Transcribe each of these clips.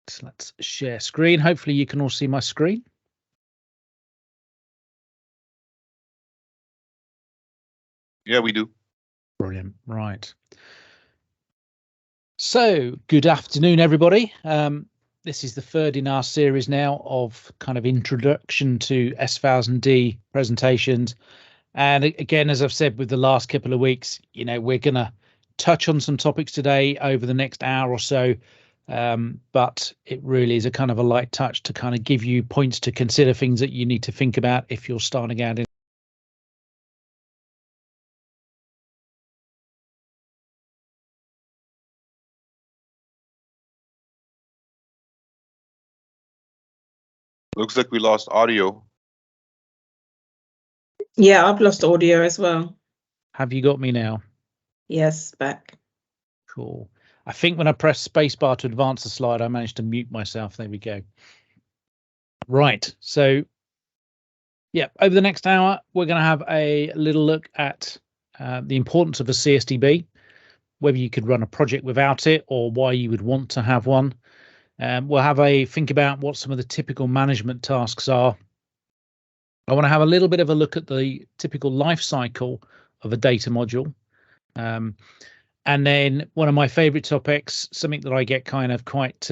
So let's share screen. Hopefully you can all see my screen. Yeah, we do. Brilliant. Right. So good afternoon, everybody. This is the third in our series now of kind of introduction to S1000D presentations. And again, as I've said with the last couple of weeks, you know, we're going to touch on some topics today over the next hour or so. But it really is a kind of a light touch to kind of give you points to consider, things that you need to think about if you're starting out in. Looks like we lost audio. Yeah, I've lost audio as well. Have you got me now? Yes, back. Cool. I think when I press spacebar to advance the slide, I managed to mute myself. There we go. Right. So, yeah, over the next hour, we're going to have a little look at the importance of a CSDB, whether you could run a project without it or why you would want to have one. We'll have a think about what some of the typical management tasks are. I want to have a little bit of a look at the typical life cycle of a data module. And then one of my favorite topics, something that I get kind of quite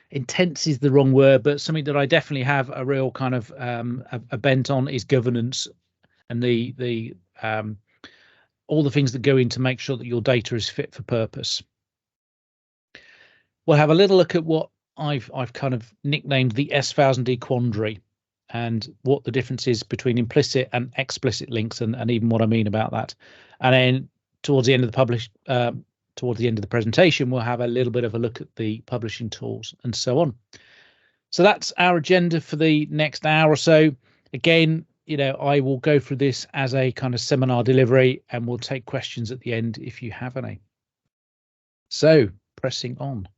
intense is the wrong word, but something that I definitely have a real kind of a bent on is governance and the all the things that go in to make sure that your data is fit for purpose. We'll have a little look at what I've kind of nicknamed the S1000D quandary and what the difference is between implicit and explicit links and even what I mean about that. And then towards the end of the presentation, we'll have a little bit of a look at the publishing tools and so on. So that's our agenda for the next hour or so. Again, you know, I will go through this as a kind of seminar delivery and we'll take questions at the end if you have any. So pressing on.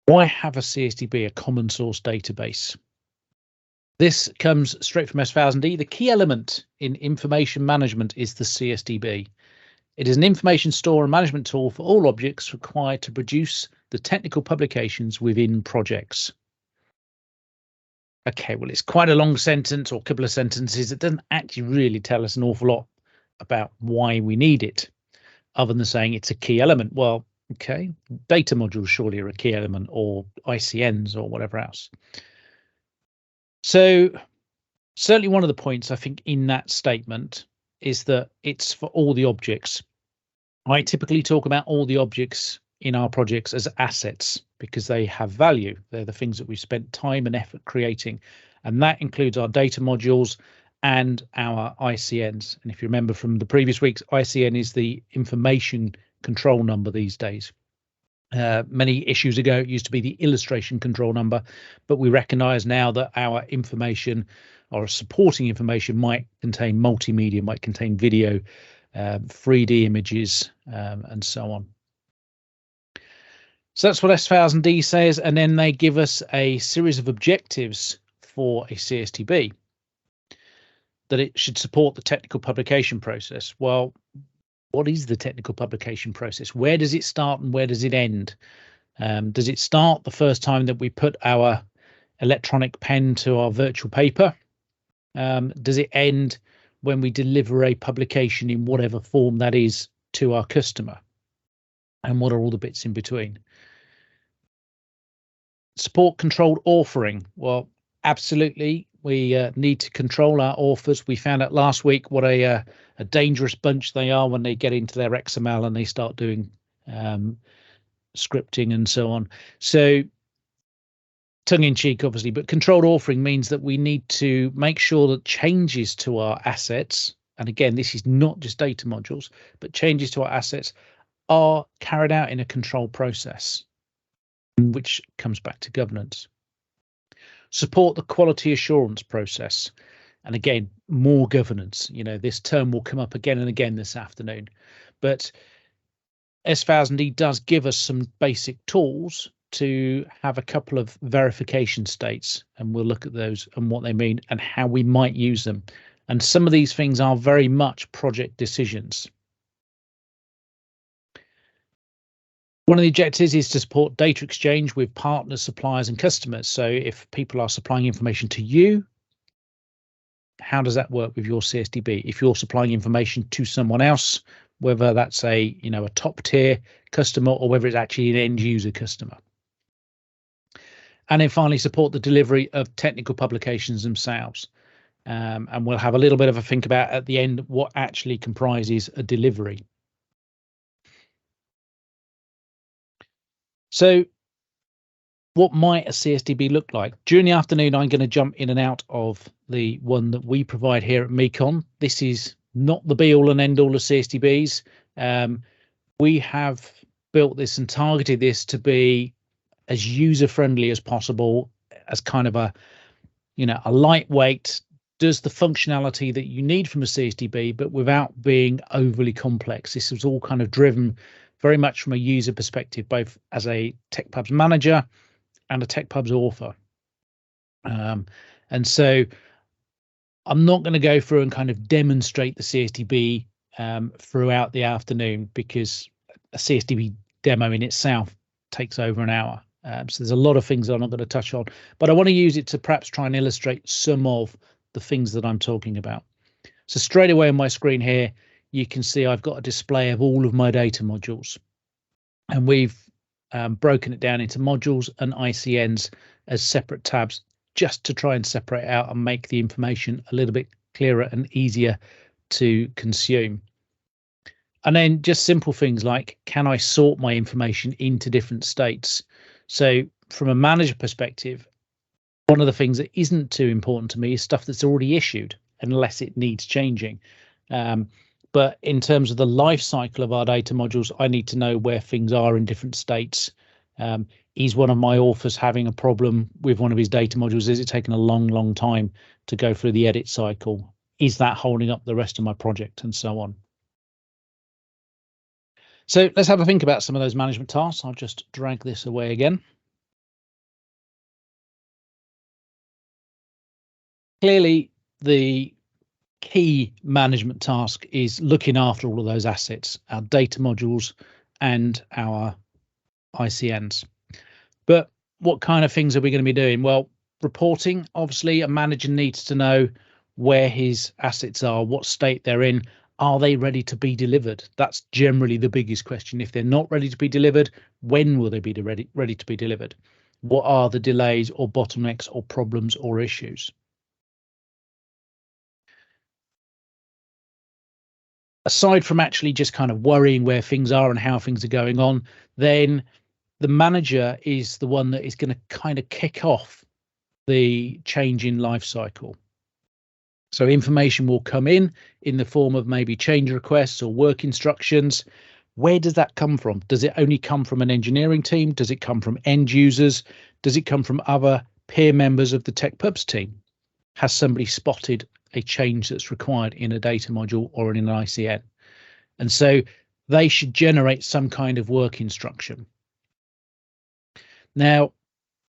Why have a CSDB, a common source database? This comes straight from S1000D. The key element in information management is the CSDB. It is an information store and management tool for all objects required to produce the technical publications within projects. Okay, well, it's quite a long sentence or a couple of sentences. It doesn't actually really tell us an awful lot about why we need it, other than saying it's a key element. Well, okay, data modules surely are a key element, or ICNs or whatever else. So certainly one of the points I think in that statement is that it's for all the objects. I typically talk about all the objects in our projects as assets because they have value. They're the things that we've spent time and effort creating. And that includes our data modules and our ICNs. And if you remember from the previous weeks, ICN is the information control number these days. Many issues ago, it used to be the illustration control number, but we recognize now that our information or supporting information might contain multimedia, might contain video, 3D images, and so on. So that's what S1000D says, and then they give us a series of objectives for a CSDB, that it should support the technical publication process. Well, what is the technical publication process? Where does it start and where does it end? Does it start the first time that we put our electronic pen to our virtual paper? Does it end when we deliver a publication in whatever form that is to our customer? And what are all the bits in between? Support controlled authoring. Well, absolutely. We need to control our authors. We found out last week what a dangerous bunch they are when they get into their XML and they start doing scripting and so on. So tongue in cheek, obviously, but controlled authoring means that we need to make sure that changes to our assets, and again, this is not just data modules, but changes to our assets are carried out in a controlled process, which comes back to governance. Support the quality assurance process. And again, more governance. You know, this term will come up again and again this afternoon. But S1000D does give us some basic tools to have a couple of verification states, and we'll look at those and what they mean and how we might use them. And some of these things are very much project decisions. One of the objectives is to support data exchange with partners, suppliers, and customers. So if people are supplying information to you, how does that work with your CSDB? If you're supplying information to someone else, whether that's a top tier customer or whether it's actually an end user customer. And then finally, support the delivery of technical publications themselves. And we'll have a little bit of a think about at the end what actually comprises a delivery. So what might a CSDB look like? During the afternoon, I'm going to jump in and out of the one that we provide here at Mecon. This is not the be all and end all of CSDBs. We have built this and targeted this to be as user friendly as possible, as kind of a lightweight, does the functionality that you need from a CSDB, but without being overly complex. This was all kind of driven very much from a user perspective, both as a TechPubs manager and a TechPubs author. And so I'm not going to go through and kind of demonstrate the CSDB throughout the afternoon, because a CSDB demo in itself takes over an hour. So there's a lot of things I'm not going to touch on, but I want to use it to perhaps try and illustrate some of the things that I'm talking about. So straight away on my screen here, you can see I've got a display of all of my data modules, and we've broken it down into modules and ICNs as separate tabs, just to try and separate out and make the information a little bit clearer and easier to consume. And then just simple things like, can I sort my information into different states? So from a manager perspective, one of the things that isn't too important to me is stuff that's already issued, unless it needs changing. But in terms of the life cycle of our data modules, I need to know where things are in different states. Is one of my authors having a problem with one of his data modules? Is it taking a long time to go through the edit cycle? Is that holding up the rest of my project, and so on? So let's have a think about some of those management tasks. I'll just drag this away again. Clearly, the key management task is looking after all of those assets, our data modules and our ICNs. But what kind of things are we going to be doing? Well, reporting, obviously, a manager needs to know where his assets are, what state they're in. Are they ready to be delivered? That's generally the biggest question. If they're not ready to be delivered, when will they be ready to be delivered? What are the delays or bottlenecks or problems or issues? Aside from actually just kind of worrying where things are and how things are going on, then the manager is the one that is going to kind of kick off the change in life cycle. So information will come in the form of maybe change requests or work instructions. Where does that come from? Does it only come from an engineering team? Does it come from end users? Does it come from other peer members of the TechPubs team? Has somebody spotted a change that's required in a data module or in an ICN? And so they should generate some kind of work instruction. Now,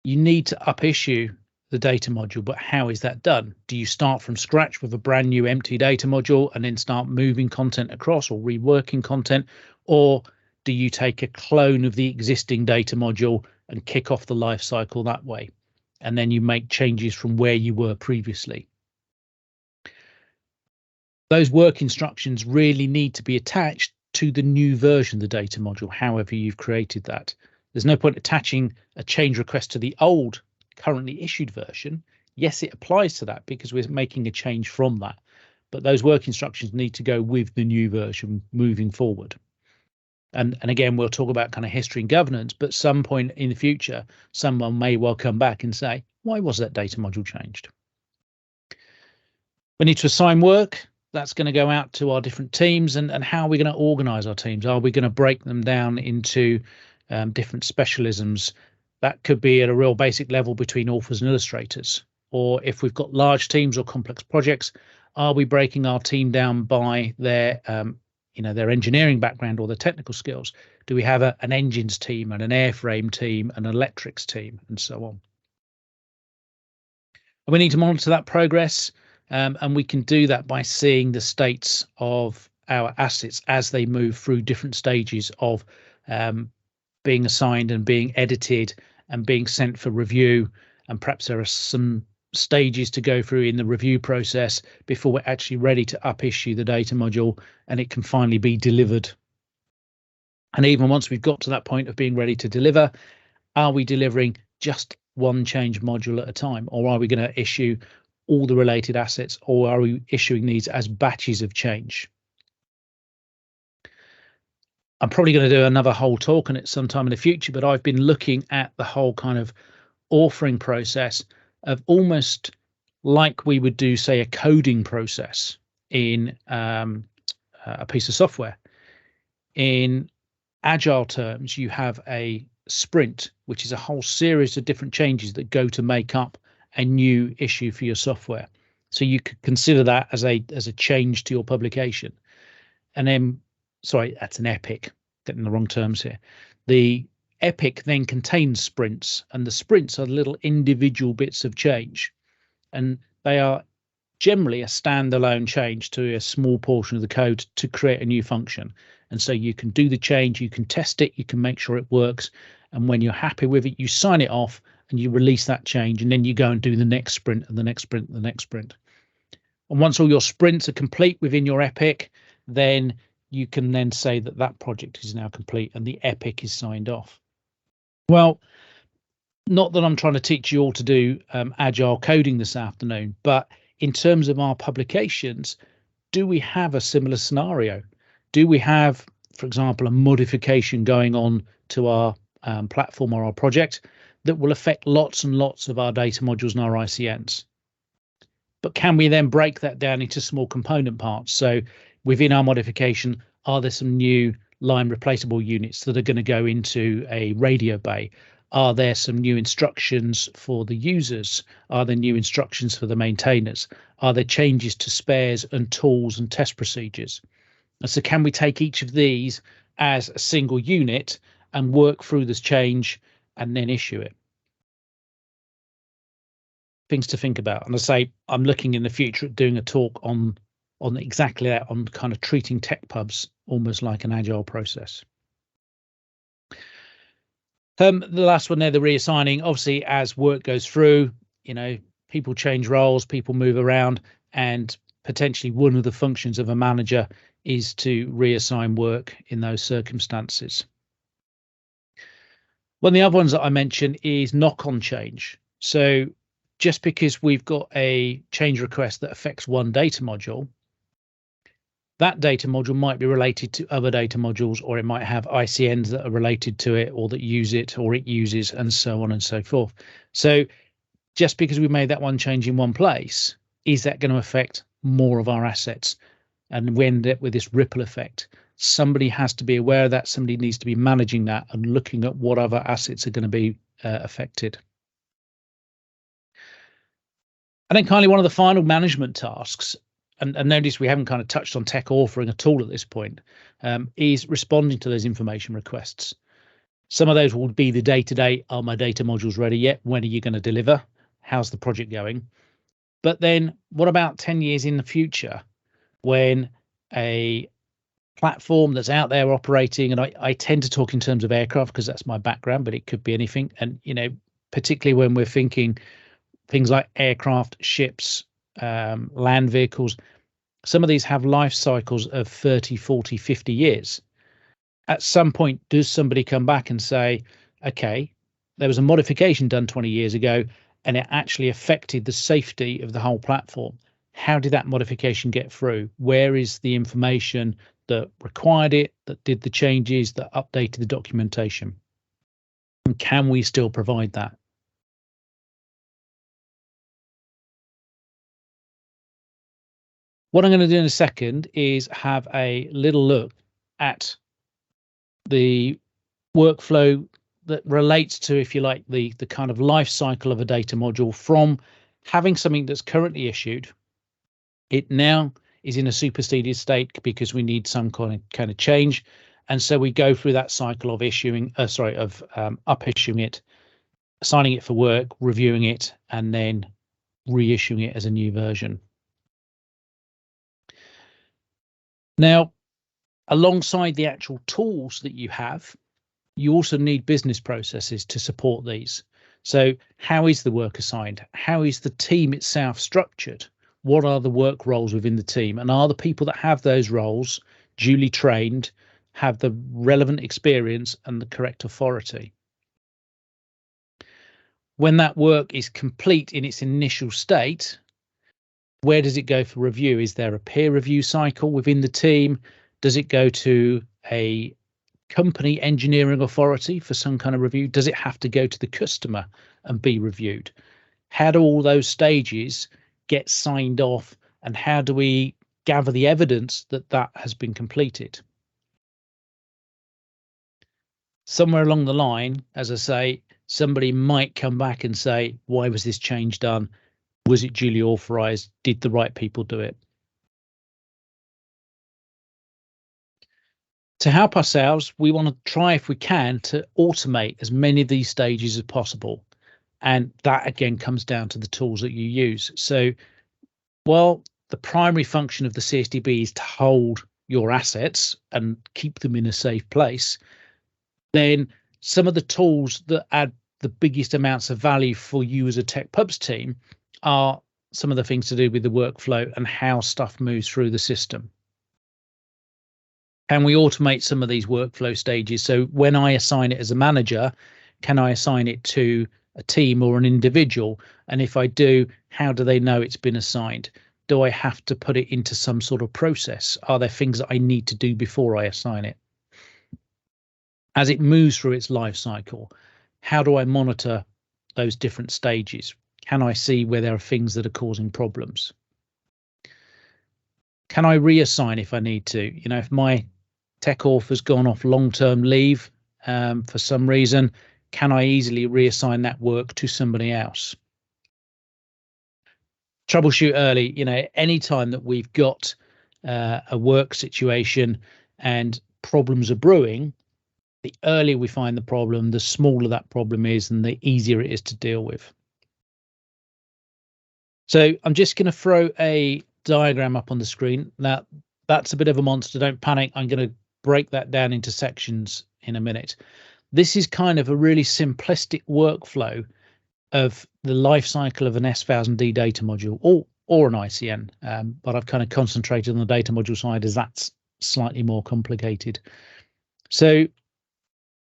you need to up issue the data module, but how is that done? Do you start from scratch with a brand new empty data module and then start moving content across or reworking content? Or do you take a clone of the existing data module and kick off the life cycle that way? And then you make changes from where you were previously. Those work instructions really need to be attached to the new version of the data module, however you've created that. There's no point attaching a change request to the old currently issued version. Yes, it applies to that because we're making a change from that, but those work instructions need to go with the new version moving forward. And again, we'll talk about kind of history and governance, but some point in the future, someone may well come back and say, why was that data module changed? We need to assign work. That's going to go out to our different teams, and how are we going to organize our teams? Are we going to break them down into different specialisms? That could be at a real basic level between authors and illustrators. Or if we've got large teams or complex projects, are we breaking our team down by their their engineering background or their technical skills? Do we have an engines team and an airframe team, an electrics team, and so on? And we need to monitor that progress, and we can do that by seeing the states of our assets as they move through different stages of being assigned and being edited and being sent for review. And perhaps there are some stages to go through in the review process before we're actually ready to up issue the data module and it can finally be delivered. And even once we've got to that point of being ready to deliver, are we delivering just one change module at a time, or are we going to issue all the related assets, or are we issuing these as batches of change? I'm probably going to do another whole talk on it sometime in the future, but I've been looking at the whole kind of authoring process of almost like we would do, say, a coding process in a piece of software. In agile terms, you have a sprint, which is a whole series of different changes that go to make up a new issue for your software. So you could consider that as a change to your publication. And then, sorry, that's an epic, getting the wrong terms here. The epic then contains sprints, and the sprints are little individual bits of change, and they are generally a standalone change to a small portion of the code to create a new function. And so you can do the change, you can test it, you can make sure it works, and when you're happy with it, you sign it off and you release that change, and then you go and do the next sprint and the next sprint and the next sprint. And once all your sprints are complete within your epic, then you can then say that that project is now complete and the epic is signed off. Well, not that I'm trying to teach you all to do agile coding this afternoon, but in terms of our publications, do we have a similar scenario? Do we have, for example, a modification going on to our platform or our project that will affect lots and lots of our data modules and our ICNs? But can we then break that down into small component parts? So within our modification, are there some new line replaceable units that are going to go into a radio bay? Are there some new instructions for the users? Are there new instructions for the maintainers? Are there changes to spares and tools and test procedures? And so can we take each of these as a single unit and work through this change and then issue it? Things to think about. And I say, I'm looking in the future at doing a talk on exactly that, on kind of treating tech pubs almost like an agile process. The last one there, the reassigning. Obviously, as work goes through, people change roles, people move around, and potentially one of the functions of a manager is to reassign work in those circumstances. One of the other ones that I mentioned is knock-on change. So just because we've got a change request that affects one data module, that data module might be related to other data modules, or it might have ICNs that are related to it, or that use it, or it uses, and so on and so forth. So just because we made that one change in one place, is that going to affect more of our assets? And we end up with this ripple effect. Somebody has to be aware of that. Somebody needs to be managing that and looking at what other assets are going to be affected. And then kindly, one of the final management tasks, and notice we haven't kind of touched on tech authoring at all at this point, is responding to those information requests. Some of those will be the day-to-day, are my data modules ready yet? When are you going to deliver? How's the project going? But then what about 10 years in the future, when a platform that's out there operating, and I tend to talk in terms of aircraft because that's my background, but it could be anything. And, particularly when we're thinking things like aircraft, ships, land vehicles, some of these have life cycles of 30, 40, 50 years. At some point, does somebody come back and say, okay, there was a modification done 20 years ago and it actually affected the safety of the whole platform? How did that modification get through? Where is the information that required it, that did the changes, that updated the documentation? And can we still provide that? What I'm going to do in a second is have a little look at the workflow that relates to, if you like, the kind of life cycle of a data module from having something that's currently issued. It now is in a superseded state because we need some kind of change. And so we go through that cycle of issuing, up issuing it, assigning it for work, reviewing it, and then reissuing it as a new version. Now, alongside the actual tools that you have, you also need business processes to support these. So how is the work assigned? How is the team itself structured? What are the work roles within the team? And are the people that have those roles duly trained, have the relevant experience and the correct authority? When that work is complete in its initial state, where does it go for review? Is there a peer review cycle within the team? Does it go to a company engineering authority for some kind of review? Does it have to go to the customer and be reviewed? How do all those stages get signed off, and how do we gather the evidence that that has been completed? Somewhere along the line, as I say, somebody might come back and say, why was this change done? Was it duly authorized? Did the right people do it? To help ourselves, we want to try, if we can, to automate as many of these stages as possible. And that again comes down to the tools that you use. So while the primary function of the CSDB is to hold your assets and keep them in a safe place, then some of the tools that add the biggest amounts of value for you as a tech pubs team are some of the things to do with the workflow and how stuff moves through the system. Can we automate some of these workflow stages? So when I assign it as a manager, can I assign it to a team or an individual? And if I do, how do they know it's been assigned? Do I have to put it into some sort of process? Are there things that I need to do before I assign it? As it moves through its life cycle, how do I monitor those different stages? Can I see where there are things that are causing problems? Can I reassign if I need to? You know, if my tech author's gone off long-term leave for some reason, can I easily reassign that work to somebody else? Troubleshoot early. You know, anytime that we've got a work situation and problems are brewing, the earlier we find the problem, the smaller that problem is and the easier it is to deal with. So I'm just going to throw a diagram up on the screen. Now, that's a bit of a monster. Don't panic. I'm going to break that down into sections in a minute. This is kind of a really simplistic workflow of the life cycle of an S1000D data module or an ICN, but I've kind of concentrated on the data module side as that's slightly more complicated. So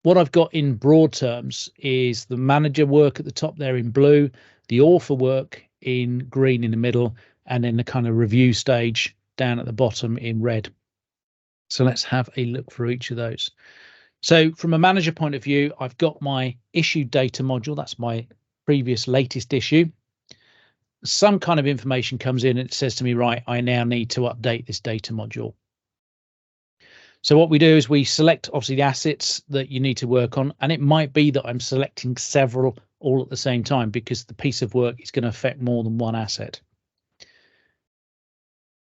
what I've got in broad terms is the manager work at the top there in blue, the author work in green in the middle, and then the kind of review stage down at the bottom in red. So let's have a look for each of those. So from a manager point of view, I've got my issued data module. That's my previous latest issue. Some kind of information comes in and it says to me, right, I now need to update this data module. So what we do is we select obviously the assets that you need to work on, and it might be that I'm selecting several all at the same time because the piece of work is going to affect more than one asset.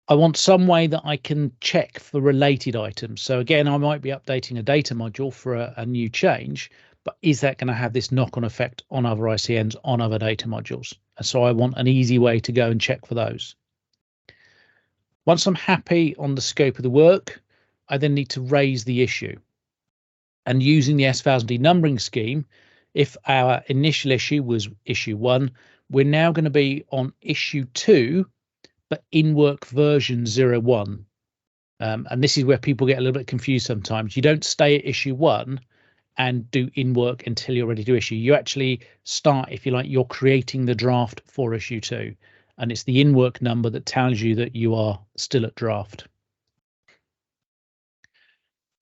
I want some way that I can check for related items. So again, I might be updating a data module for a new change, but is that going to have this knock-on effect on other ICNs, on other data modules? And so I want an easy way to go and check for those. Once I'm happy on the scope of the work, I then need to raise the issue. And using the S1000D numbering scheme, if our initial issue was issue 1, we're now going to be on issue 2, but in work version 01. And this is where people get a little bit confused sometimes. You don't stay at issue 1 and do in work until you're ready to issue. You actually start, if you like, you're creating the draft for issue 2. And it's the in work number that tells you that you are still at draft.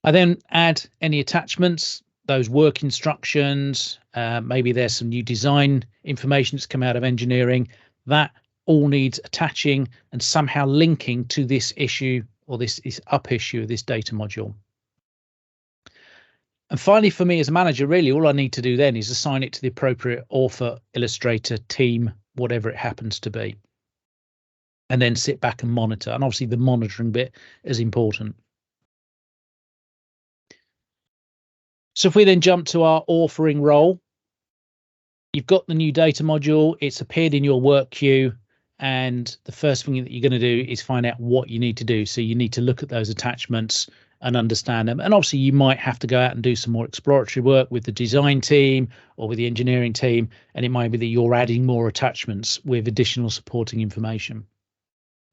I then add any attachments, those work instructions, maybe there's some new design information that's come out of engineering. That all needs attaching and somehow linking to this issue or this up issue of this data module. And finally, for me as a manager, really all I need to do then is assign it to the appropriate author, illustrator, team, whatever it happens to be, and then sit back and monitor. And obviously the monitoring bit is important. So if we then jump to our authoring role, you've got the new data module, it's appeared in your work queue, and the first thing that you're going to do is find out what you need to do. So you need to look at those attachments and understand them. And obviously you might have to go out and do some more exploratory work with the design team or with the engineering team, and it might be that you're adding more attachments with additional supporting information.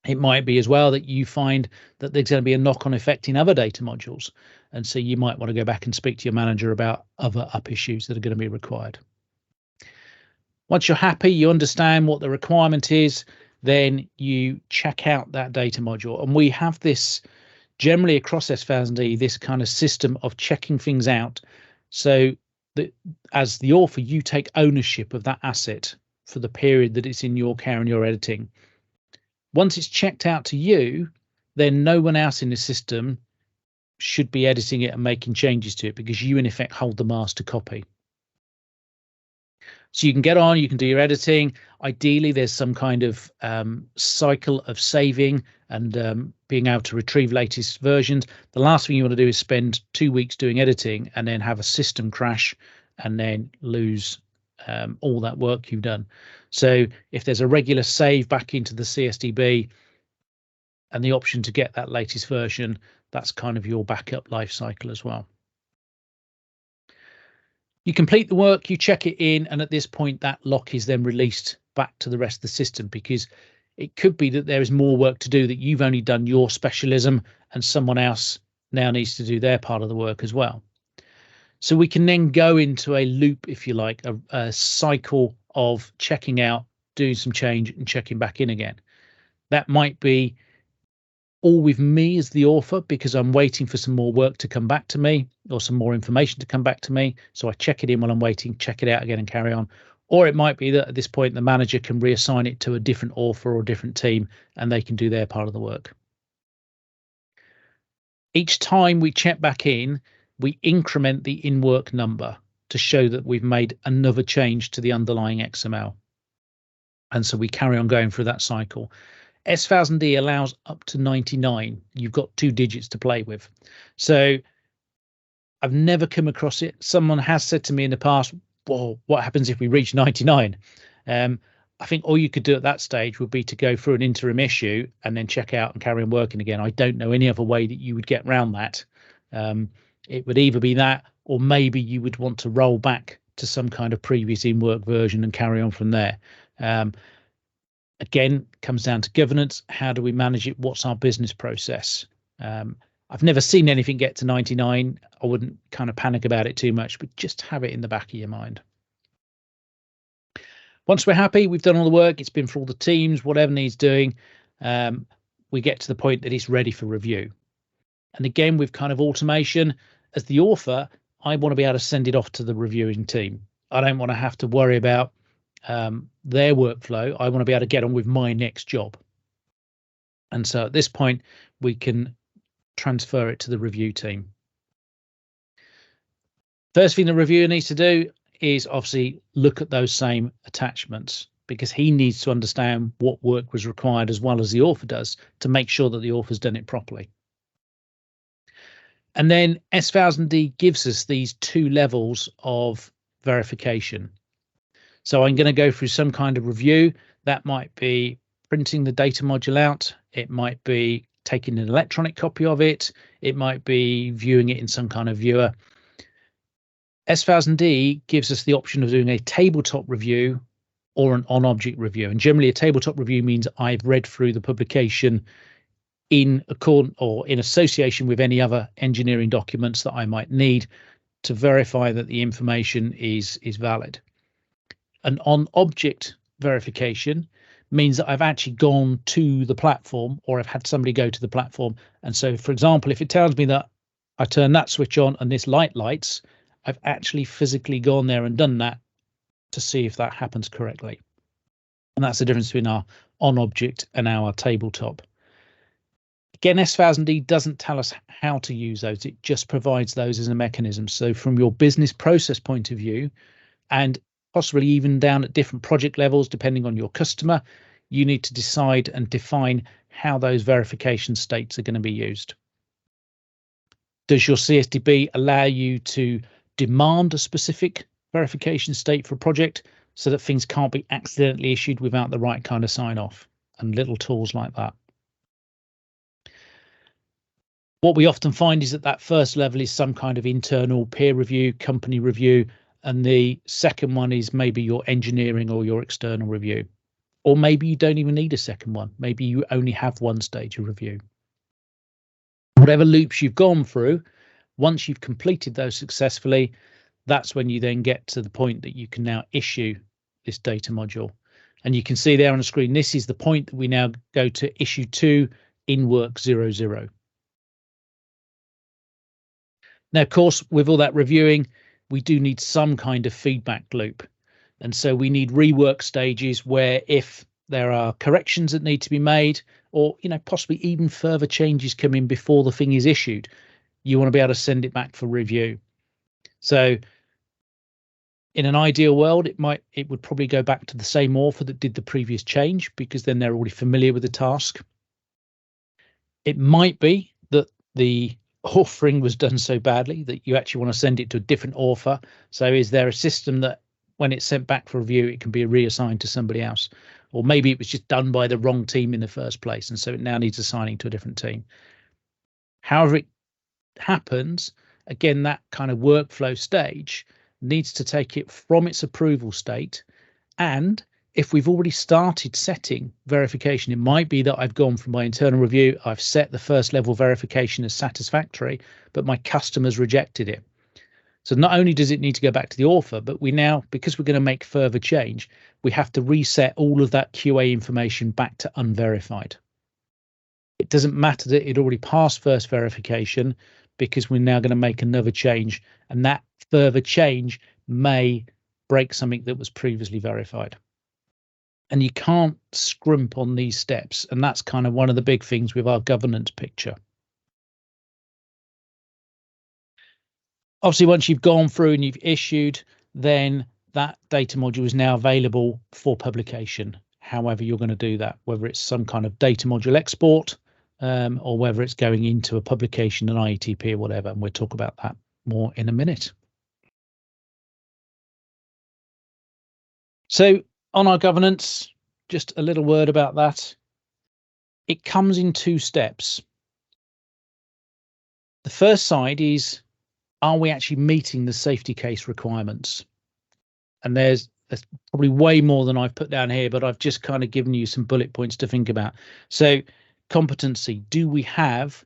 It might be as well that you find that there's going to be a knock-on effect in other data modules, and so you might want to go back and speak to your manager about other up issues that are going to be required. Once you're happy, you understand what the requirement is, then you check out that data module. And we have this generally across S1000D, this kind of system of checking things out, so that as the author, you take ownership of that asset for the period that it's in your care and your editing. Once it's checked out to you, then no one else in the system should be editing it and making changes to it, because you in effect hold the master copy. So you can get on, you can do your editing. Ideally, there's some kind of cycle of saving and being able to retrieve latest versions. The last thing you want to do is spend 2 weeks doing editing and then have a system crash and then lose all that work you've done. So if there's a regular save back into the CSDB and the option to get that latest version, that's kind of your backup life cycle as well. You complete the work, you check it in, and at this point that lock is then released back to the rest of the system, because it could be that there is more work to do, that you've only done your specialism and someone else now needs to do their part of the work as well. So we can then go into a loop, if you like, a cycle of checking out, doing some change and checking back in again. That might be all with me as the author, because I'm waiting for some more work to come back to me or some more information to come back to me. So I check it in while I'm waiting, check it out again and carry on. Or it might be that at this point, the manager can reassign it to a different author or a different team and they can do their part of the work. Each time we check back in, we increment the in-work number to show that we've made another change to the underlying XML. And so we carry on going through that cycle. S1000D allows up to 99. You've got 2 digits to play with. So I've never come across it. Someone has said to me in the past, well, what happens if we reach 99? I think all you could do at that stage would be to go through an interim issue and then check out and carry on working again. I don't know any other way that you would get around that. It would either be that, or maybe you would want to roll back to some kind of previous in-work version and carry on from there. Again, comes down to governance. How do we manage it? What's our business process? I've never seen anything get to 99. I wouldn't kind of panic about it too much, but just have it in the back of your mind. Once we're happy, we've done all the work, it's been for all the teams, whatever needs doing, we get to the point that it's ready for review. And again, with kind of automation, as the author, I want to be able to send it off to the reviewing team. I don't want to have to worry about their workflow. I want to be able to get on with my next job. And so at this point, we can transfer it to the review team. First thing the reviewer needs to do is obviously look at those same attachments, because he needs to understand what work was required as well as the author does, to make sure that the author's done it properly. And then S1000D gives us these 2 levels of verification. So I'm going to go through some kind of review. That might be printing the data module out. It might be taking an electronic copy of it. It might be viewing it in some kind of viewer. S1000D gives us the option of doing a tabletop review or an on-object review. And generally a tabletop review means I've read through the publication in accord or in association with any other engineering documents that I might need to verify that the information is valid. An on-object verification means that I've actually gone to the platform, or I've had somebody go to the platform. And so, for example, if it tells me that I turn that switch on and this light lights, I've actually physically gone there and done that to see if that happens correctly. And that's the difference between our on-object and our tabletop. Again, S1000D doesn't tell us how to use those. It just provides those as a mechanism. So from your business process point of view, and possibly even down at different project levels, depending on your customer, you need to decide and define how those verification states are going to be used. Does your CSDB allow you to demand a specific verification state for a project so that things can't be accidentally issued without the right kind of sign off, and little tools like that? What we often find is that that first level is some kind of internal peer review, company review, and the second one is maybe your engineering or your external review. Or maybe you don't even need a second one. Maybe you only have one stage of review. Whatever loops you've gone through, once you've completed those successfully, that's when you then get to the point that you can now issue this data module. And you can see there on the screen, this is the point that we now go to issue 2 in work 00. Now, of course, with all that reviewing, we do need some kind of feedback loop. And so we need rework stages where if there are corrections that need to be made, or possibly even further changes come in before the thing is issued, you want to be able to send it back for review. So in an ideal world, it would probably go back to the same author that did the previous change, because then they're already familiar with the task. It might be that the authoring was done so badly that you actually want to send it to a different author. So is there a system that when it's sent back for review, it can be reassigned to somebody else? Or maybe it was just done by the wrong team in the first place, and so it now needs assigning to a different team. However it happens, again, that kind of workflow stage needs to take it from its approval state. And if we've already started setting verification, it might be that I've gone from my internal review, I've set the first level verification as satisfactory, but my customers rejected it. So not only does it need to go back to the author, but we now, because we're going to make further change, we have to reset all of that QA information back to unverified. It doesn't matter that it already passed first verification, because we're now going to make another change, and that further change may break something that was previously verified. And you can't scrimp on these steps. And that's kind of one of the big things with our governance picture. Obviously, once you've gone through and you've issued, then that data module is now available for publication. However you're going to do that, whether it's some kind of data module export, or whether it's going into a publication, an IETP or whatever. And we'll talk about that more in a minute. So on our governance, just a little word about that. It comes in 2 steps. The first side is, are we actually meeting the safety case requirements? And there's probably way more than I've put down here, but I've just kind of given you some bullet points to think about. So competency, do we have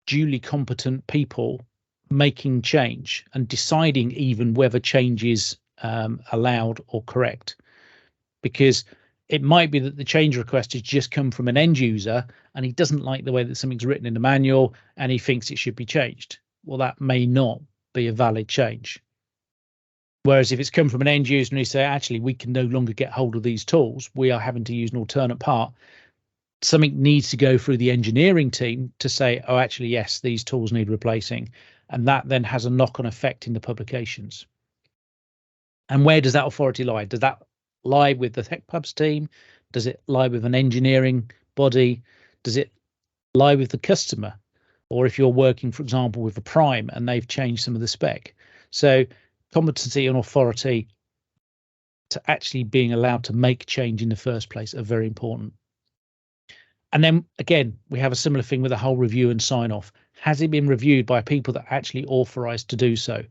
duly competent people making change and deciding even whether change is allowed or correct? Because it might be that the change request has just come from an end user and he doesn't like the way that something's written in the manual and he thinks it should be changed. Well, that may not be a valid change. Whereas if it's come from an end user and he say, actually, we can no longer get hold of these tools, we are having to use an alternate part, something needs to go through the engineering team to say, oh, actually, yes, these tools need replacing. And that then has a knock-on effect in the publications. And where does that authority lie? Does that lie with the TechPubs team? Does it lie with an engineering body? Does it lie with the customer? Or if you're working, for example, with a prime and they've changed some of the spec. So competency and authority to actually being allowed to make change in the first place are very important. And then again, we have a similar thing with the whole review and sign off. Has it been reviewed by people that are actually authorized to do so?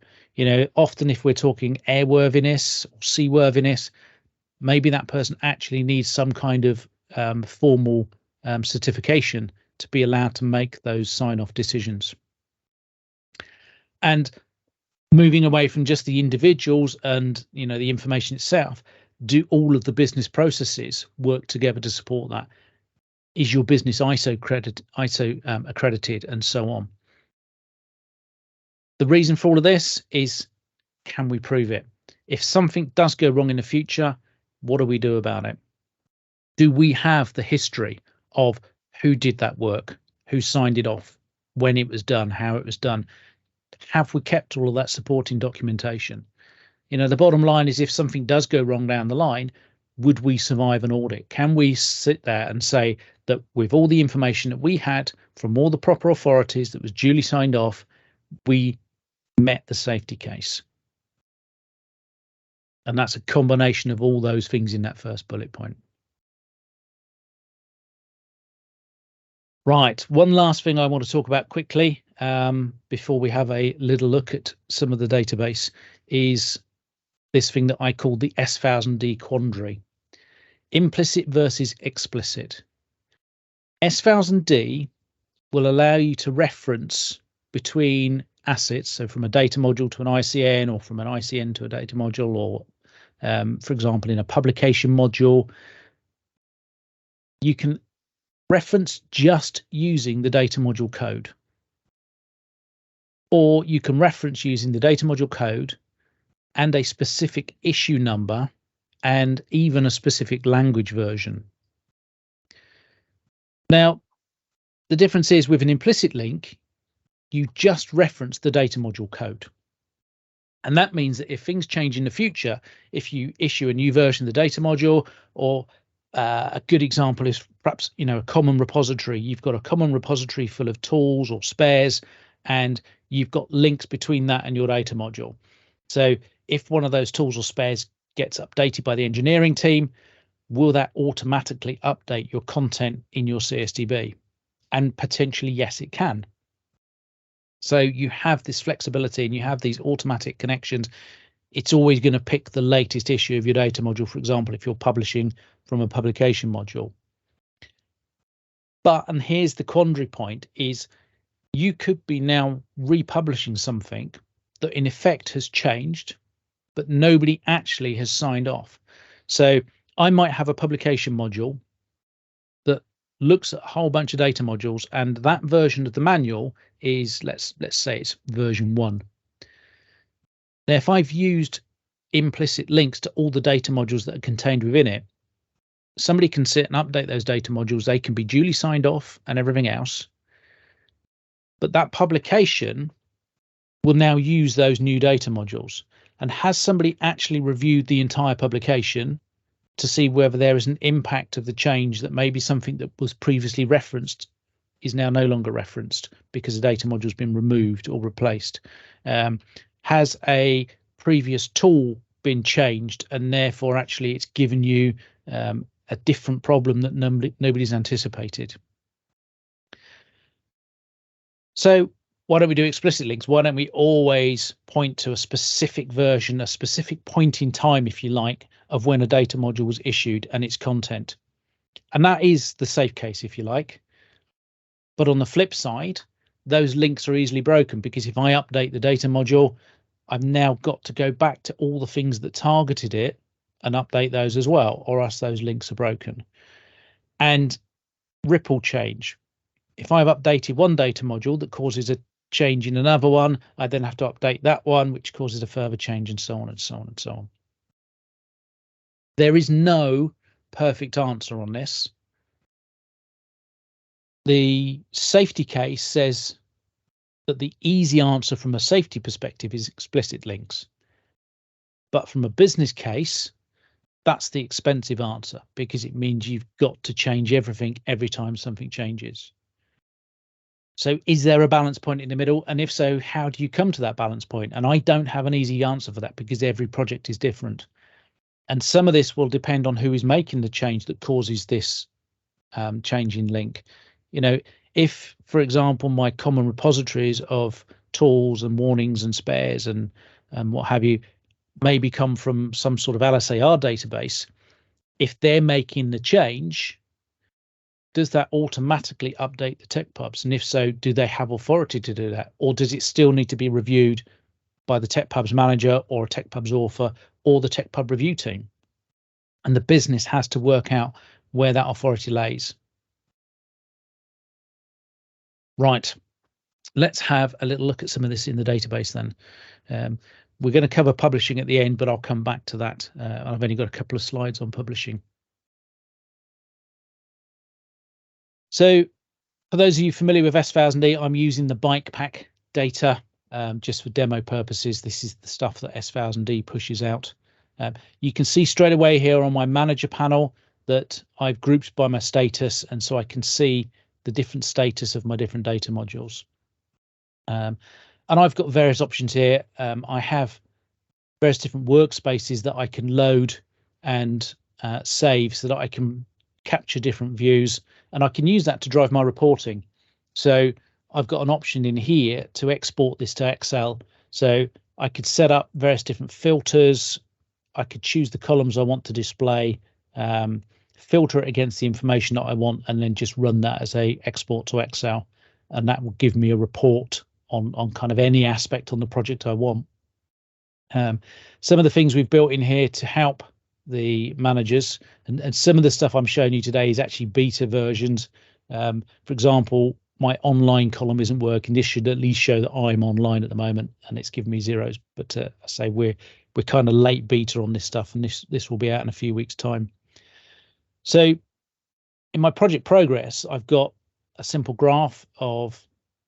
Often if we're talking airworthiness or seaworthiness, maybe that person actually needs some kind of formal certification to be allowed to make those sign-off decisions. And moving away from just the individuals and the information itself, do all of the business processes work together to support that? Is your business ISO accredited, and so on? The reason for all of this is, can we prove it? If something does go wrong in the future, what do we do about it? Do we have the history of who did that work, who signed it off, when it was done, how it was done? Have we kept all of that supporting documentation? The bottom line is, if something does go wrong down the line, would we survive an audit? Can we sit there and say that with all the information that we had from all the proper authorities that was duly signed off, we met the safety case? And that's a combination of all those things in that first bullet point. Right. One last thing I want to talk about quickly before we have a little look at some of the database is this thing that I call the S1000D quandary. Implicit versus explicit. S1000D will allow you to reference between assets, so from a data module to an ICN or from an ICN to a data module, or for example, in a publication module, you can reference just using the data module code. Or you can reference using the data module code and a specific issue number and even a specific language version. Now, the difference is with an implicit link, you just reference the data module code. And that means that if things change in the future, if you issue a new version of the data module, or a good example is perhaps, a common repository. You've got a common repository full of tools or spares, and you've got links between that and your data module. So if one of those tools or spares gets updated by the engineering team, will that automatically update your content in your CSDB? And potentially, yes, it can. So you have this flexibility and you have these automatic connections. It's always going to pick the latest issue of your data module, for example, if you're publishing from a publication module. But, and here's the quandary point, is you could be now republishing something that in effect has changed, but nobody actually has signed off. So I might have a publication module that looks at a whole bunch of data modules, and that version of the manual is, let's say it's version 1. Now, if I've used implicit links to all the data modules that are contained within it, somebody can sit and update those data modules. They can be duly signed off and everything else. But that publication will now use those new data modules. And has somebody actually reviewed the entire publication to see whether there is an impact of the change, that maybe something that was previously referenced is now no longer referenced because the data module has been removed or replaced? Has a previous tool been changed and therefore actually it's given you a different problem that nobody's anticipated? So why don't we do explicit links? Why don't we always point to a specific version, a specific point in time, if you like, of when a data module was issued and its content? And that is the safe case, if you like. But on the flip side, those links are easily broken, because if I update the data module, I've now got to go back to all the things that targeted it and update those as well, or else those links are broken. And ripple change. If I've updated one data module that causes a change in another one, I then have to update that one, which causes a further change, and so on and so on and so on. There is no perfect answer on this. The safety case says that the easy answer from a safety perspective is explicit links. But from a business case, that's the expensive answer, because it means you've got to change everything every time something changes. So is there a balance point in the middle? And if so, how do you come to that balance point? And I don't have an easy answer for that, because every project is different. And some of this will depend on who is making the change that causes this change in link. If, for example, my common repositories of tools and warnings and spares and what have you maybe come from some sort of LSAR database, if they're making the change, does that automatically update the tech pubs? And if so, do they have authority to do that? Or does it still need to be reviewed by the tech pubs manager or a tech pubs author or the tech pub review team? And the business has to work out where that authority lays. Right, let's have a little look at some of this in the database then. We're going to cover publishing at the end, but I'll come back to that. I've only got a couple of slides on publishing. So for those of you familiar with S1000D, I'm using the bike pack data just for demo purposes. This is the stuff that S1000D pushes out. You can see straight away here on my manager panel that I've grouped by my status, and so I can see the different status of my different data modules. And I've got various options here. I have various different workspaces that I can load and save so that I can capture different views, and I can use that to drive my reporting. So I've got an option in here to export this to Excel. So I could set up various different filters. I could choose the columns I want to display, filter it against the information that I want, and then just run that as a export to Excel. And that will give me a report on kind of any aspect on the project I want. Some of the things we've built in here to help the managers, and some of the stuff I'm showing you today is actually beta versions. For example, my online column isn't working. This should at least show that I'm online at the moment, and it's giving me zeros. But I say we're kind of late beta on this stuff, and this will be out in a few weeks' time. So in my project progress, I've got a simple graph of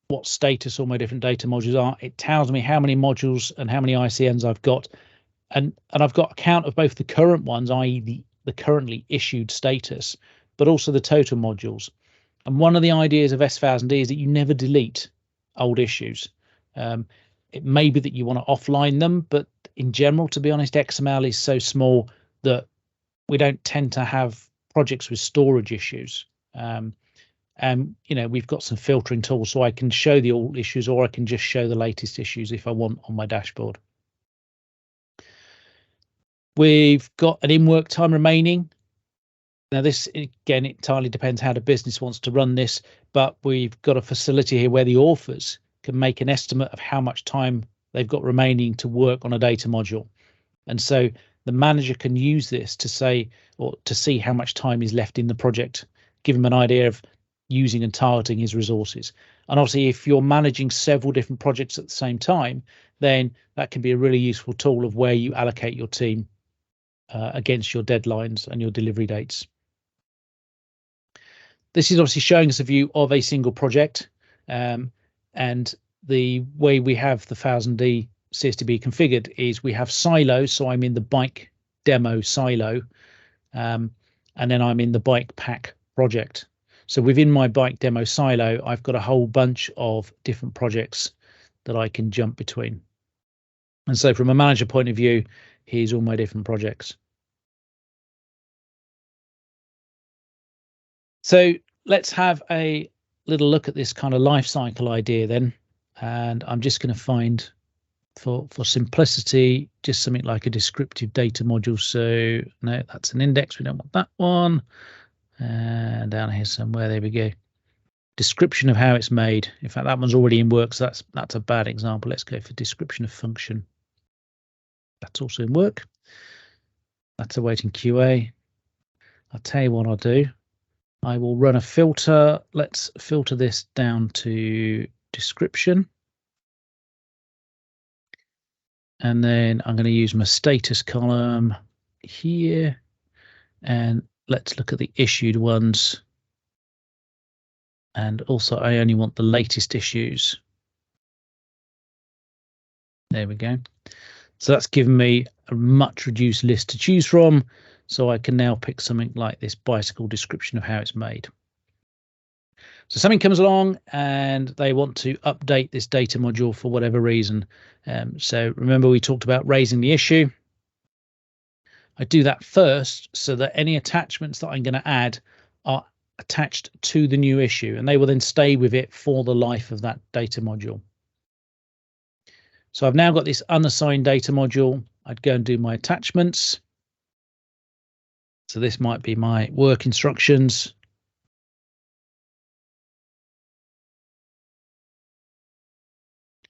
what status all my different data modules are. It tells me how many modules and how many ICNs I've got, and I've got a count of both the current ones, i.e. the currently issued status, but also the total modules. And one of the ideas of S1000D is that you never delete old issues. It may be that you want to offline them, but in general, to be honest, XML is so small that we don't tend to have projects with storage issues. And we've got some filtering tools, so I can show the old issues, or I can just show the latest issues if I want on my dashboard. We've got an in-work time remaining. Now this, again, it entirely depends how the business wants to run this, but we've got a facility here where the authors can make an estimate of how much time they've got remaining to work on a data module. And so the manager can use this to say, or to see how much time is left in the project, give him an idea of using and targeting his resources. And obviously, if you're managing several different projects at the same time, then that can be a really useful tool of where you allocate your team against your deadlines and your delivery dates. This is obviously showing us a view of a single project, and the way we have the 1000D CSDB configured is we have silos. So I'm in the bike demo silo, and then I'm in the bike pack project. So within my bike demo silo, I've got a whole bunch of different projects that I can jump between. And so from a manager point of view, here's all my different projects. So let's have a little look at this kind of life cycle idea then. And I'm just going to find, for simplicity, just something like a descriptive data module. So no, that's an index. We don't want that one. And down here somewhere, there we go. Description of how it's made. In fact, that one's already in work, so that's a bad example. Let's go for description of function. That's also in work. That's awaiting QA. I'll tell you what I'll do. I will run a filter. Let's filter this down to description. And then I'm going to use my status column here. And let's look at the issued ones. And also, I only want the latest issues. There we go. So that's given me a much reduced list to choose from. So I can now pick something like this bicycle description of how it's made. So something comes along and they want to update this data module for whatever reason. So remember, we talked about raising the issue. I do that first so that any attachments that I'm going to add are attached to the new issue, and they will then stay with it for the life of that data module. So I've now got this unassigned data module. I'd go and do my attachments. So this might be my work instructions.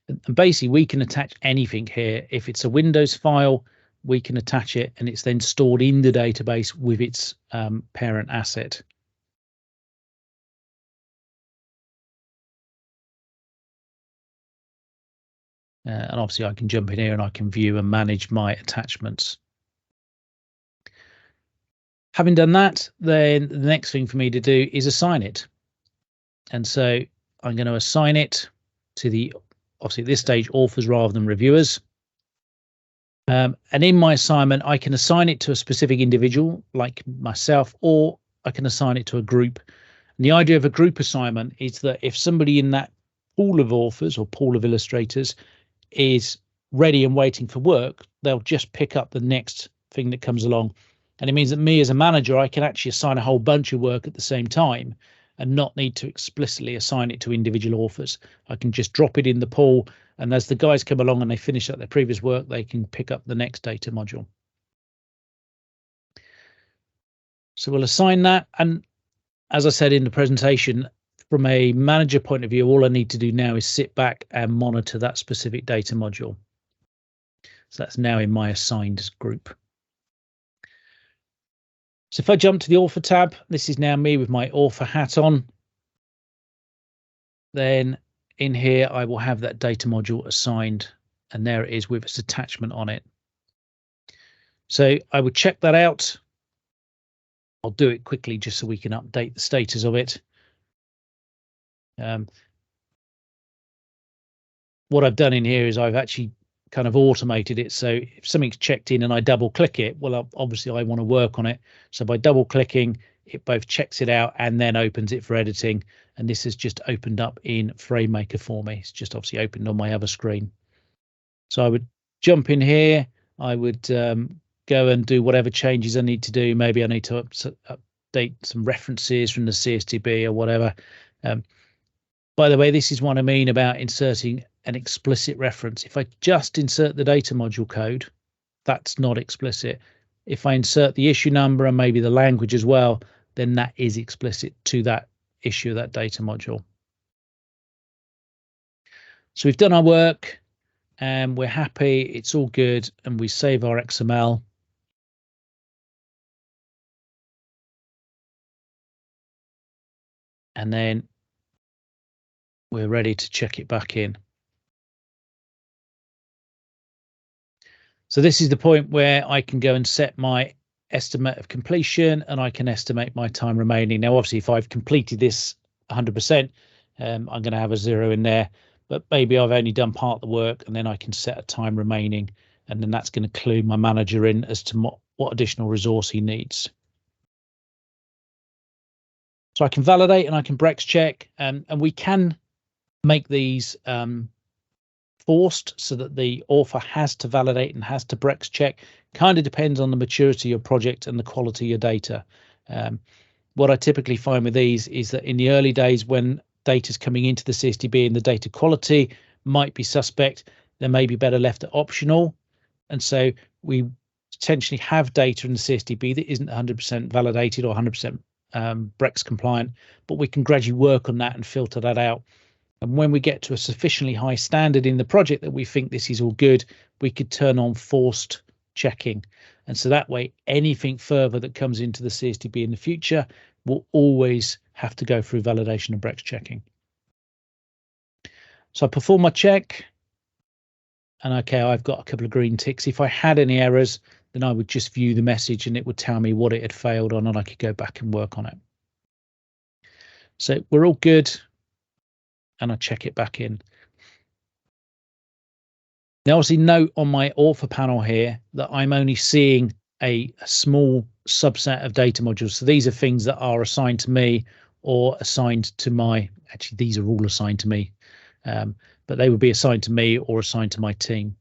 And basically, we can attach anything here. If it's a Windows file, we can attach it, and it's then stored in the database with its parent asset. And obviously, I can jump in here and I can view and manage my attachments. Having done that, then the next thing for me to do is assign it. And so I'm going to assign it to the, obviously at this stage, authors rather than reviewers. And in my assignment, I can assign it to a specific individual like myself, or I can assign it to a group. And the idea of a group assignment is that if somebody in that pool of authors or pool of illustrators is ready and waiting for work, they'll just pick up the next thing that comes along. And it means that me as a manager, I can actually assign a whole bunch of work at the same time and not need to explicitly assign it to individual authors. I can just drop it in the pool, and as the guys come along and they finish up their previous work, they can pick up the next data module. So we'll assign that. And as I said in the presentation, from a manager point of view, all I need to do now is sit back and monitor that specific data module. So that's now in my assigned group. So if I jump to the author tab, this is now me with my author hat on. Then in here, I will have that data module assigned, and there it is with its attachment on it. So I would check that out. I'll do it quickly just so we can update the status of it. What I've done in here is I've actually kind of automated it. So if something's checked in and I double click it, well, obviously I want to work on it. So by double clicking, it both checks it out and then opens it for editing. And this has just opened up in FrameMaker for me. It's just obviously opened on my other screen. So I would jump in here. I would go and do whatever changes I need to do. Maybe I need to update some references from the CSDB or whatever. By the way, this is what I mean about inserting an explicit reference. If I just insert the data module code, that's not explicit. If I insert the issue number and maybe the language as well, then that is explicit to that issue, that data module. So we've done our work and we're happy. It's all good. And we save our XML. And then we're ready to check it back in. So this is the point where I can go and set my estimate of completion and I can estimate my time remaining. Now, obviously, if I've completed this 100%, I'm going to have a 0 in there, but maybe I've only done part of the work and then I can set a time remaining, and then that's going to clue my manager in as to what additional resource he needs. So I can validate and I can Brex check, and we can make these forced so that the author has to validate and has to Brex check. Kind of depends on the maturity of your project and the quality of your data. What I typically find with these is that in the early days when data is coming into the CSDB and the data quality might be suspect, they may be better left at optional. And so we potentially have data in the CSDB that isn't 100% validated or 100% Brex compliant, but we can gradually work on that and filter that out. And when we get to a sufficiently high standard in the project that we think this is all good, we could turn on forced checking. And so that way, anything further that comes into the CSDB in the future will always have to go through validation and Brex checking. So I perform my check. And okay, I've got a couple of green ticks. If I had any errors, then I would just view the message and it would tell me what it had failed on, and I could go back and work on it. So we're all good. And I check it back in. Now, obviously, note on my author panel here that I'm only seeing a small subset of data modules. So these are things that are assigned to me or assigned to my, actually, these are all assigned to me, but they would be assigned to me or assigned to my team.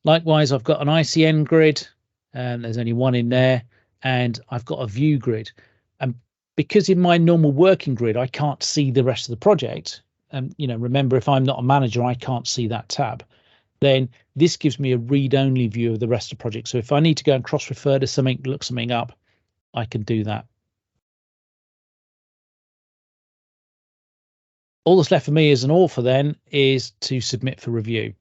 Likewise, I've got an ICN grid, and there's only one in there, and I've got a view grid. And because in my normal working grid, I can't see the rest of the project. Remember, if I'm not a manager, I can't see that tab. Then this gives me a read-only view of the rest of the project. So if I need to go and cross-refer to something, look something up, I can do that. All that's left for me as an author then is to submit for review.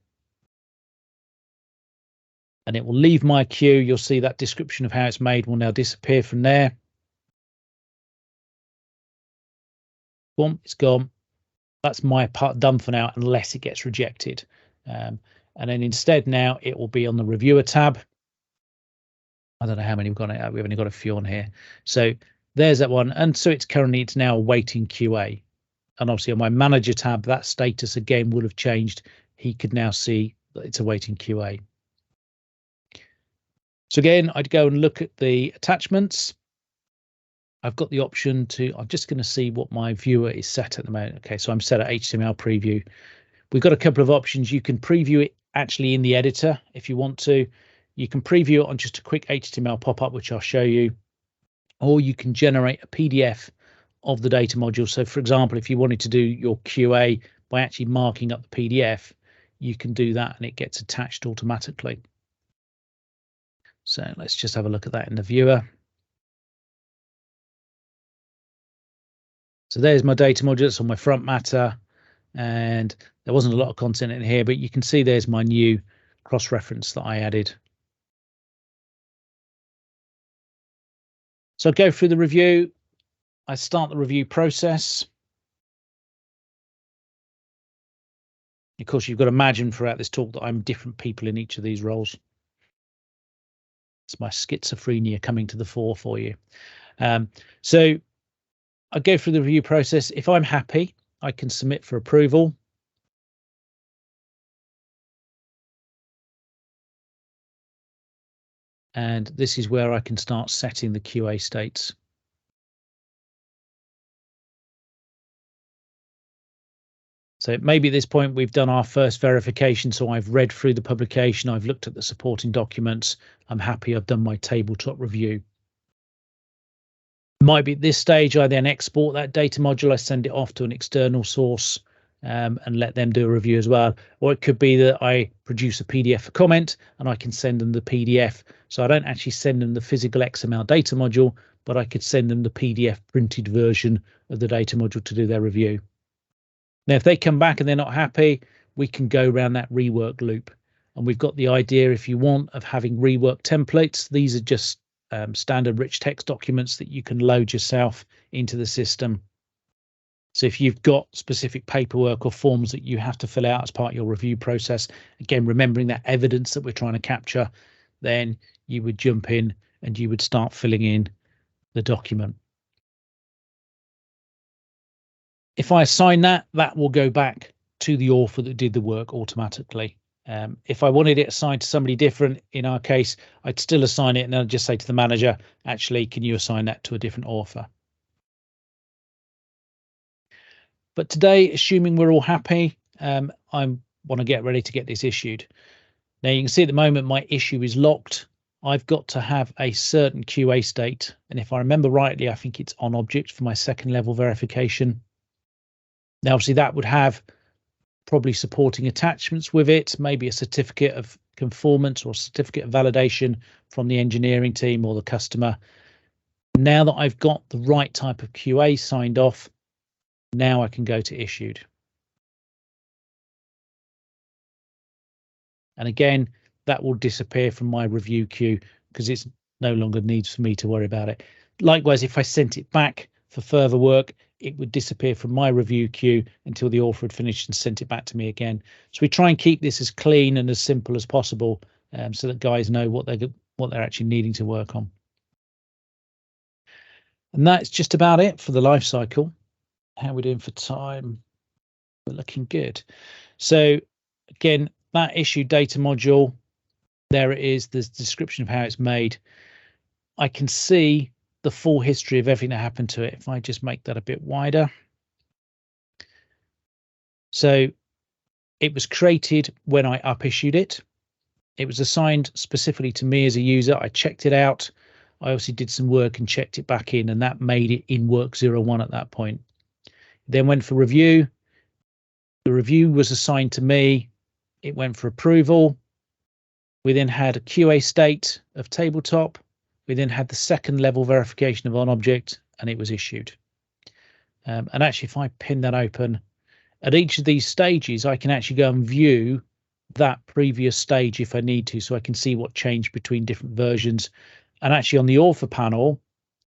And it will leave my queue. You'll see that description of how it's made will now disappear from there. Boom, it's gone. That's my part done for now, unless it gets rejected. And then instead now it will be on the reviewer tab. I don't know how many we've got. We've only got a few on here. So there's that one. And so it's now awaiting QA. And obviously on my manager tab, that status again would have changed. He could now see that it's awaiting QA. So again, I'd go and look at the attachments. I've got the option to, I'm just going to see what my viewer is set at the moment. Okay, so I'm set at HTML preview. We've got a couple of options. You can preview it actually in the editor if you want to. You can preview it on just a quick HTML pop-up, which I'll show you, or you can generate a PDF of the data module. So for example, if you wanted to do your QA by actually marking up the PDF, you can do that and it gets attached automatically. So let's just have a look at that in the viewer. So there's my data module. It's on my front matter, and there wasn't a lot of content in here, but you can see there's my new cross-reference that I added. So I go through the review. I start the review process. Of course, you've got to imagine throughout this talk that I'm different people in each of these roles. It's my schizophrenia coming to the fore for you. So I go through the review process. If I'm happy, I can submit for approval. And this is where I can start setting the QA states. So maybe at this point we've done our first verification. So I've read through the publication. I've looked at the supporting documents. I'm happy. I've done my tabletop review. Might be at this stage I then export that data module. I send it off to an external source and let them do a review as well. Or it could be that I produce a PDF for comment and I can send them the PDF. So I don't actually send them the physical XML data module, but I could send them the PDF printed version of the data module to do their review. Now, if they come back and they're not happy, we can go around that rework loop. And we've got the idea, if you want, of having rework templates. These are just standard rich text documents that you can load yourself into the system. So if you've got specific paperwork or forms that you have to fill out as part of your review process, again, remembering that evidence that we're trying to capture, then you would jump in and you would start filling in the document. If I assign that, that will go back to the author that did the work automatically. If I wanted it assigned to somebody different, in our case, I'd still assign it and I'd just say to the manager, actually, can you assign that to a different author? But today, assuming we're all happy, I want to get ready to get this issued. Now you can see at the moment my issue is locked. I've got to have a certain QA state. And if I remember rightly, I think it's on object for my second level verification. Now, obviously, that would have probably supporting attachments with it, maybe a certificate of conformance or certificate of validation from the engineering team or the customer. Now that I've got the right type of QA signed off, now I can go to issued. And again, that will disappear from my review queue because it's no longer needs for me to worry about it. Likewise, if I sent it back for further work, it would disappear from my review queue until the author had finished and sent it back to me again. So we try and keep this as clean and as simple as possible, so that guys know what they're actually needing to work on. And that's just about it for the life cycle. How are we doing for time? We're looking good. So again, that issue data module, there it is. There's a description of how it's made. I can see the full history of everything that happened to it. If I just make that a bit wider. So it was created when I up issued it. It was assigned specifically to me as a user. I checked it out. I obviously did some work and checked it back in, and that made it in work 01 at that point. Then went for review. The review was assigned to me. It went for approval. We then had a QA state of tabletop. We then had the second level verification of on object, and it was issued. And actually, if I pin that open, at each of these stages, I can actually go and view that previous stage if I need to, so I can see what changed between different versions. And actually on the author panel,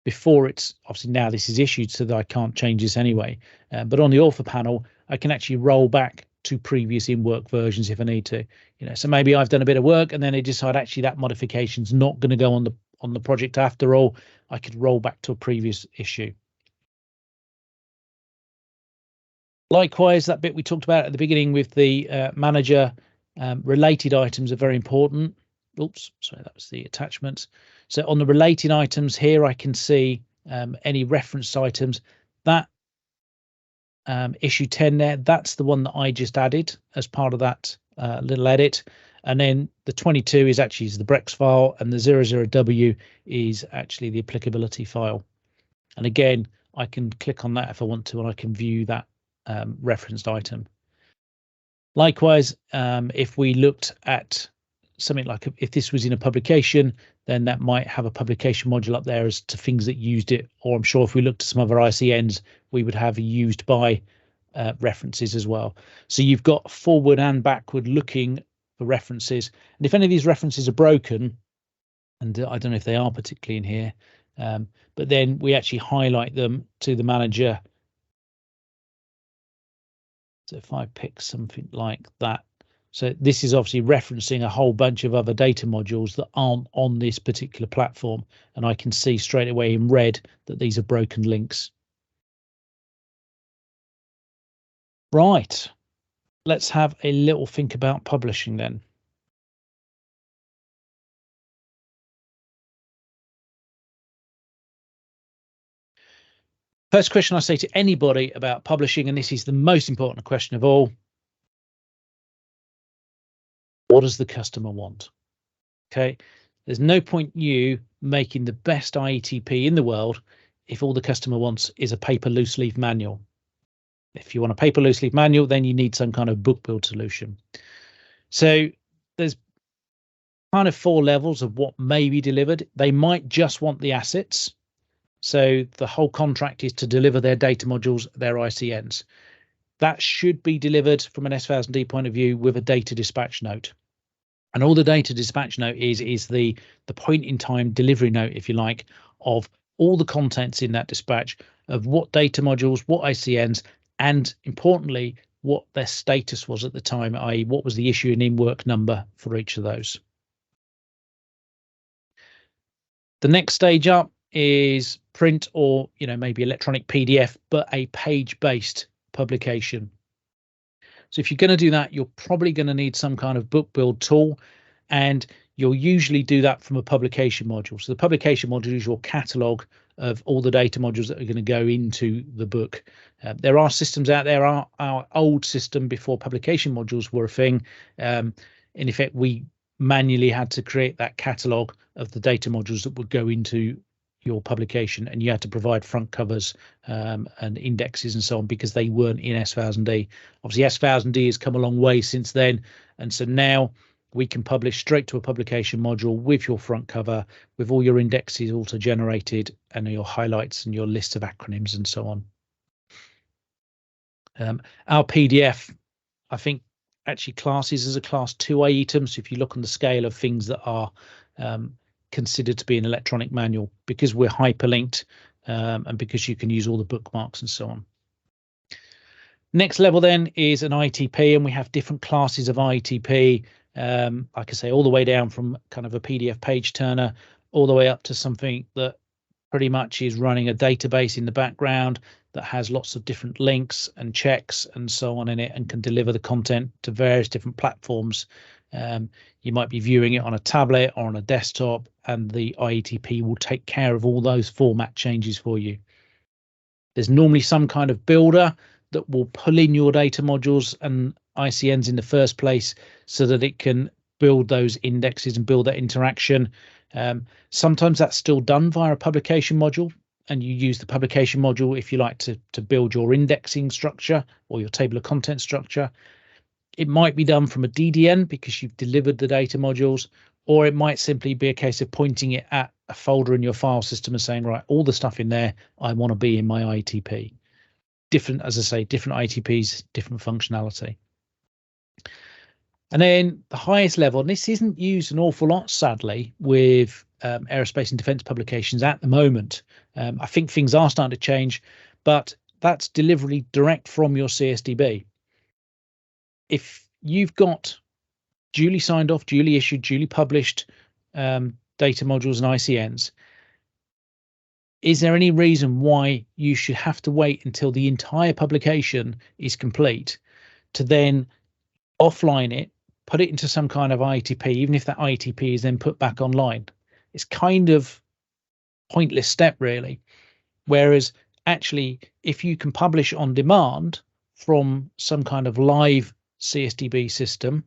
before it's obviously now this is issued, so that I can't change this anyway. But on the author panel, I can actually roll back to previous in-work versions if I need to. So maybe I've done a bit of work and then I decide actually that modification's not going to go on the project after all. I could roll back to a previous issue. Likewise, that bit we talked about at the beginning with the manager, related items are very important. Oops, sorry, that was the attachments. So on the related items here, I can see any referenced items. That issue 10 there, that's the one that I just added as part of that little edit. And then the 22 is actually the Brex file, and the 00W is actually the applicability file. And again, I can click on that if I want to, and I can view that referenced item. Likewise, if we looked at something like if this was in a publication, then that might have a publication module up there as to things that used it. Or I'm sure if we looked at some other ICNs, we would have used by references as well. So you've got forward and backward looking for references. And if any of these references are broken, and I don't know if they are particularly in here, but then we actually highlight them to the manager. So if I pick something like that, so this is obviously referencing a whole bunch of other data modules that aren't on this particular platform. And I can see straight away in red that these are broken links. Right, let's have a little think about publishing then. First question I say to anybody about publishing, and this is the most important question of all, what does the customer want? Okay, there's no point you making the best IETP in the world if all the customer wants is a paper loose leaf manual. If you want a paper loose leaf manual, then you need some kind of book build solution. So there's kind of 4 levels of what may be delivered. They might just want the assets. So the whole contract is to deliver their data modules, their ICNs. That should be delivered from an S1000D point of view with a data dispatch note. And all the data dispatch note is the point in time delivery note, if you like, of all the contents in that dispatch of what data modules, what ICNs, and importantly, what their status was at the time, i.e. what was the issue and in-work number for each of those. The next stage up is print or, maybe electronic PDF, but a page-based publication. So if you're going to do that, you're probably going to need some kind of book build tool, and you'll usually do that from a publication module. So the publication module is your catalog of all the data modules that are going to go into the book. There are systems out there. Our old system before publication modules were a thing. In effect, we manually had to create that catalog of the data modules that would go into your publication, and you had to provide front covers and indexes and so on because they weren't in S1000D. Obviously, S1000D has come a long way since then, and so now we can publish straight to a publication module with your front cover, with all your indexes auto-generated and your highlights and your list of acronyms and so on. Our PDF, I think, actually classes as a class 2 item. So if you look on the scale of things that are considered to be an electronic manual, because we're hyperlinked and because you can use all the bookmarks and so on. Next level then is an IETP, and we have different classes of IETP. Like I say, all the way down from kind of a PDF page turner all the way up to something that pretty much is running a database in the background that has lots of different links and checks and so on in it, and can deliver the content to various different platforms. You might be viewing it on a tablet or on a desktop, and the IETP will take care of all those format changes for you. There's normally some kind of builder that will pull in your data modules and ICNs in the first place so that it can build those indexes and build that interaction. Sometimes that's still done via a publication module, and you use the publication module if you like to build your indexing structure or your table of content structure. It might be done from a DDN because you've delivered the data modules, or it might simply be a case of pointing it at a folder in your file system and saying, right, all the stuff in there, I want to be in my IETP. Different, as I say, different IETPs, different functionality. And then the highest level, and this isn't used an awful lot, sadly, with aerospace and defense publications at the moment. I think things are starting to change, but that's delivery direct from your CSDB. If you've got duly signed off, duly issued, duly published data modules and ICNs, is there any reason why you should have to wait until the entire publication is complete to then offline it, put it into some kind of IETP, even if that IETP is then put back online? It's kind of pointless step, really. Whereas actually, if you can publish on demand from some kind of live CSDB system,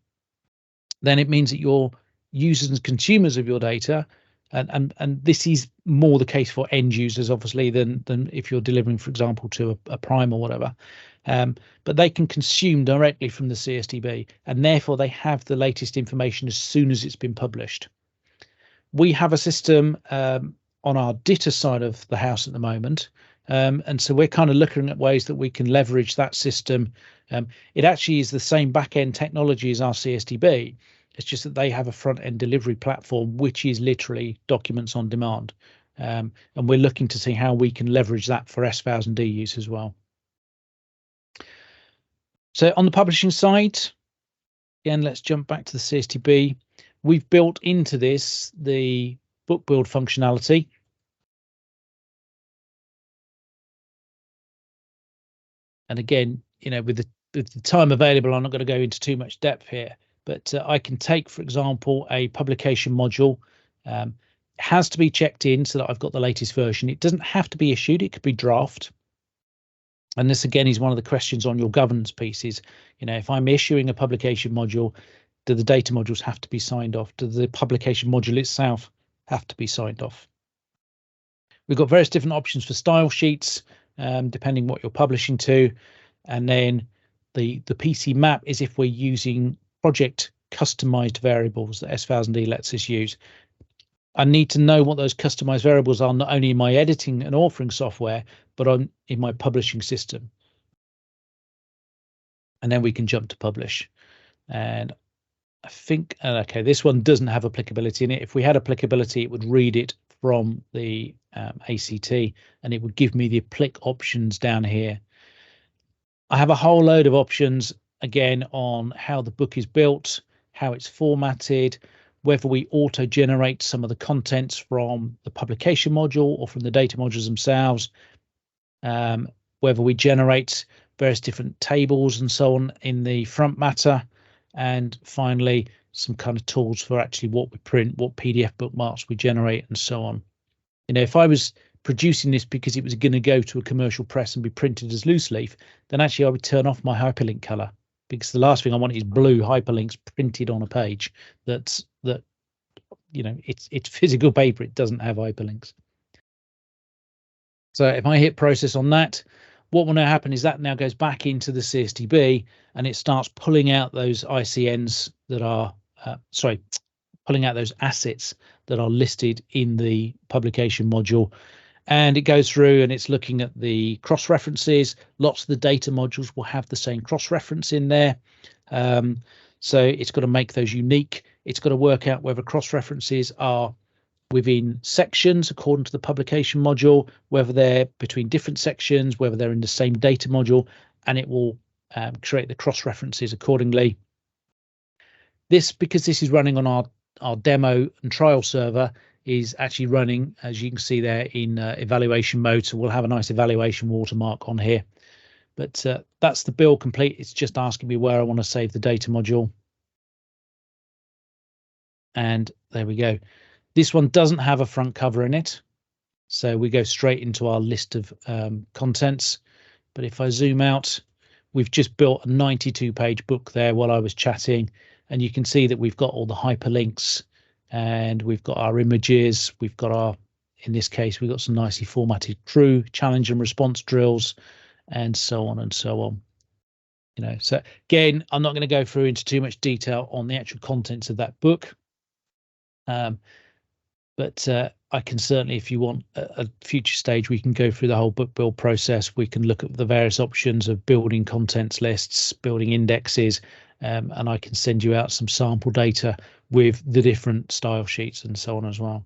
then it means that your users and consumers of your data, and this is more the case for end users, obviously, than if you're delivering, for example, to a prime or whatever. But they can consume directly from the CSDB, and therefore they have the latest information as soon as it's been published. We have a system on our DITA side of the house at the moment, and so we're kind of looking at ways that we can leverage that system. It actually is the same back-end technology as our CSDB. It's just that they have a front-end delivery platform, which is literally documents on demand. And we're looking to see how we can leverage that for S1000D use as well. So on the publishing side, again, let's jump back to the CSDB. We've built into this the book build functionality. And again, with the time available, I'm not going to go into too much depth here, but I can take, for example, a publication module. It has to be checked in so that I've got the latest version. It doesn't have to be issued. It could be draft. And this, again, is one of the questions on your governance pieces. If I'm issuing a publication module, do the data modules have to be signed off? Do the publication module itself have to be signed off? We've got various different options for style sheets, depending what you're publishing to. And then the PC map is if we're using project customized variables that S1000D lets us use. I need to know what those customized variables are, not only in my editing and authoring software, but in my publishing system. And then we can jump to publish. And I think, okay, this one doesn't have applicability in it. If we had applicability, it would read it from the ACT, and it would give me the applic options down here. I have a whole load of options, again, on how the book is built, how it's formatted, whether we auto-generate some of the contents from the publication module or from the data modules themselves, whether we generate various different tables and so on in the front matter, and finally, some kind of tools for actually what we print, what PDF bookmarks we generate, and so on. If I was producing this because it was going to go to a commercial press and be printed as loose leaf, then actually I would turn off my hyperlink color, because the last thing I want is blue hyperlinks printed on a page that it's physical paper. It doesn't have hyperlinks. So if I hit process on that, what will now happen is that now goes back into the CSDB, and it starts pulling out those ICNs that are, pulling out those assets that are listed in the publication module. And it goes through and it's looking at the cross references. Lots of the data modules will have the same cross reference in there. So it's got to make those unique. It's got to work out whether cross references are within sections according to the publication module, whether they're between different sections, whether they're in the same data module, and it will create the cross references accordingly. Because this is running on our demo and trial server, is actually running, as you can see there, in evaluation mode. So we'll have a nice evaluation watermark on here. But that's the build complete. It's just asking me where I want to save the data module. And there we go. This one doesn't have a front cover in it, so we go straight into our list of contents. But if I zoom out, we've just built a 92-page book there while I was chatting, and you can see that we've got all the hyperlinks, and we've got our images, we've got our, in this case, we've got some nicely formatted true challenge and response drills, and so on and so on. So again, I'm not going to go through into too much detail on the actual contents of that book. But I can certainly, if you want a future stage, we can go through the whole book build process. We can look at the various options of building contents lists, building indexes, and I can send you out some sample data with the different style sheets and so on as well.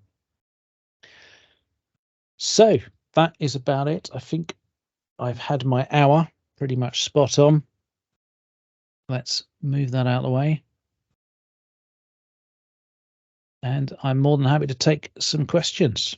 So that is about it. I think I've had my hour pretty much spot on. Let's move that out of the way. And I'm more than happy to take some questions.